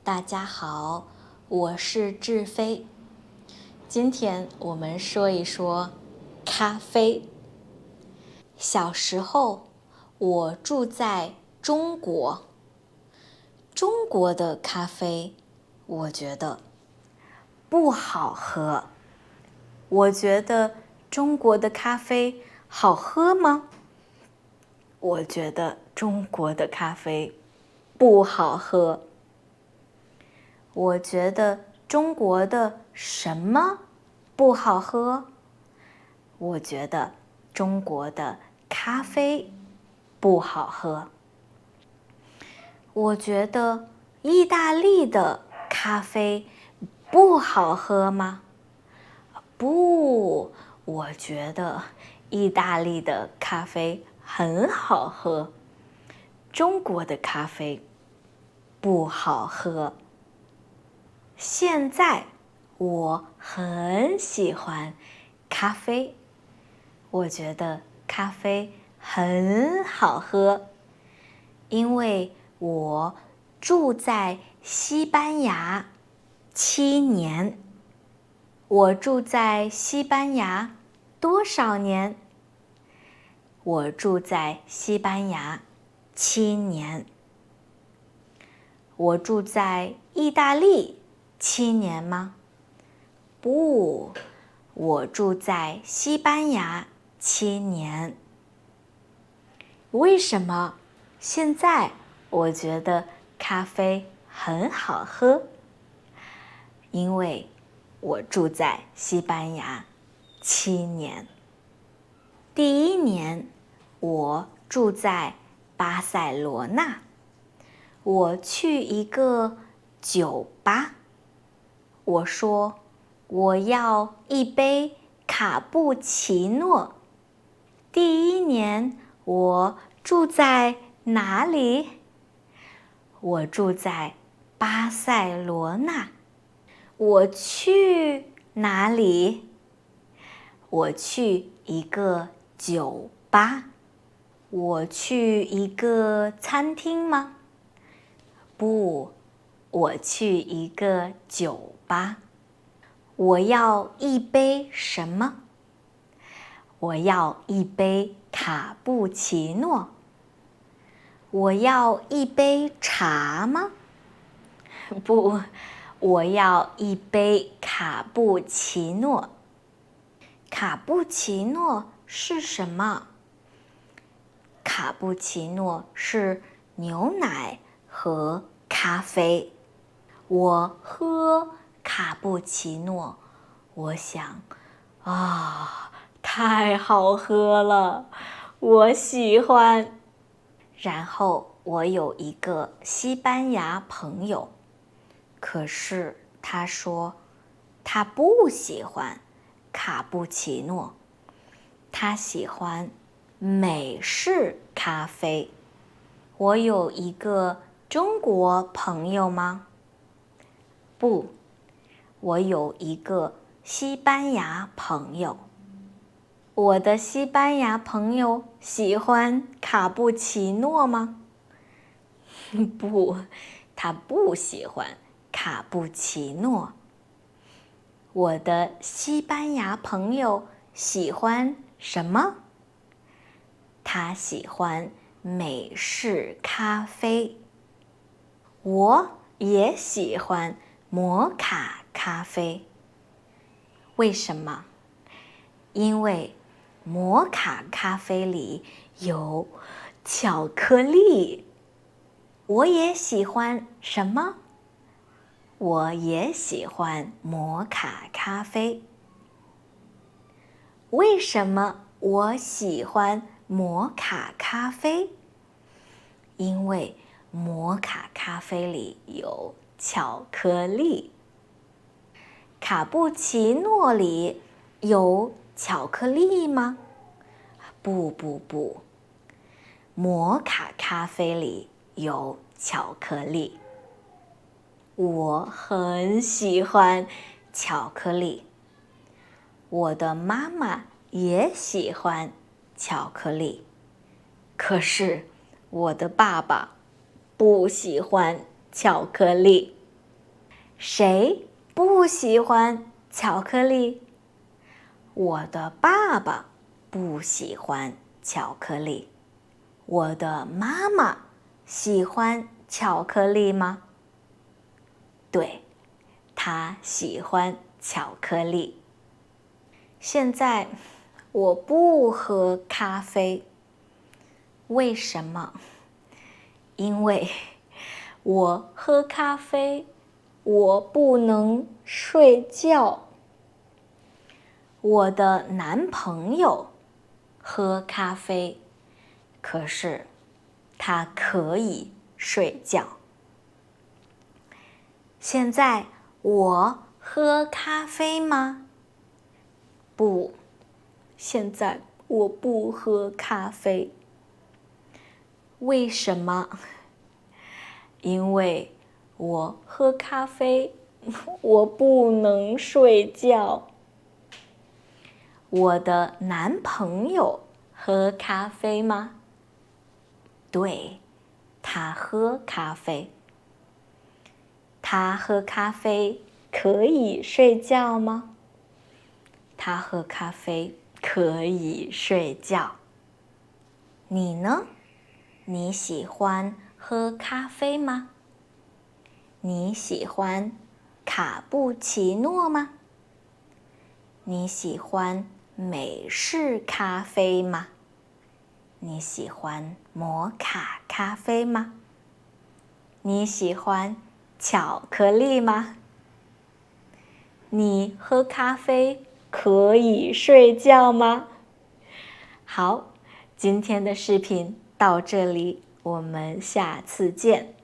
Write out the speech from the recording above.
大家好，我是志飞。今天我们说一说咖啡。小时候，我住在中国，中国的咖啡，我觉得不好喝。我觉得中国的咖啡好喝吗？我觉得中国的咖啡不好喝。我觉得中国的什么不好喝？我觉得中国的咖啡不好喝。我觉得意大利的咖啡不好喝吗？不，我觉得意大利的咖啡很好喝。中国的咖啡不好喝。现在我很喜欢咖啡，我觉得咖啡很好喝，因为我住在西班牙7年。我住在西班牙多少年？我住在西班牙7年。我住在意大利7年吗？不，我住在西班牙7年。为什么现在我觉得咖啡很好喝？因为我住在西班牙7年。第1年，我住在巴塞罗那。我去一个酒吧，我说我要一杯卡布奇诺。第1年我住在哪里？我住在巴塞罗那。我去哪里？我去一个酒吧。我去一个餐厅吗？不，我去一个酒吧。我要一杯什么？我要一杯卡布奇诺。我要一杯茶吗？不，我要一杯卡布奇诺。卡布奇诺是什么？卡布奇诺是牛奶和咖啡。我喝卡布奇诺，我想，太好喝了，我喜欢。然后我有一个西班牙朋友，可是他说他不喜欢卡布奇诺，他喜欢美式咖啡。我有一个中国朋友吗？不，我有一个西班牙朋友。我的西班牙朋友喜欢卡布奇诺吗？不，他不喜欢卡布奇诺。我的西班牙朋友喜欢什么？他喜欢美式咖啡。我也喜欢摩卡咖啡。为什么？因为摩卡咖啡里有巧克力。我也喜欢什么？我也喜欢摩卡咖啡。为什么我喜欢摩卡咖啡？因为摩卡咖啡里有巧克力。卡布奇诺里有巧克力吗？不，摩卡咖啡里有巧克力。我很喜欢巧克力。我的妈妈也喜欢巧克力，可是我的爸爸不喜欢巧克力。谁不喜欢巧克力？我的爸爸不喜欢巧克力。我的妈妈喜欢巧克力吗？对，她喜欢巧克力。现在我不喝咖啡。为什么？因为我喝咖啡，我不能睡觉。我的男朋友喝咖啡，可是他可以睡觉。现在我喝咖啡吗？不，现在我不喝咖啡。为什么？因为我喝咖啡，我不能睡觉。我的男朋友喝咖啡吗？对，他喝咖啡。他喝咖啡可以睡觉吗？他喝咖啡可以睡觉。你呢？你喜欢喝咖啡吗？你喜欢卡布奇诺吗？你喜欢美式咖啡吗？你喜欢摩卡咖啡吗？你喜欢巧克力吗？你喝咖啡可以睡觉吗？好，今天的视频到这里，我们下次见。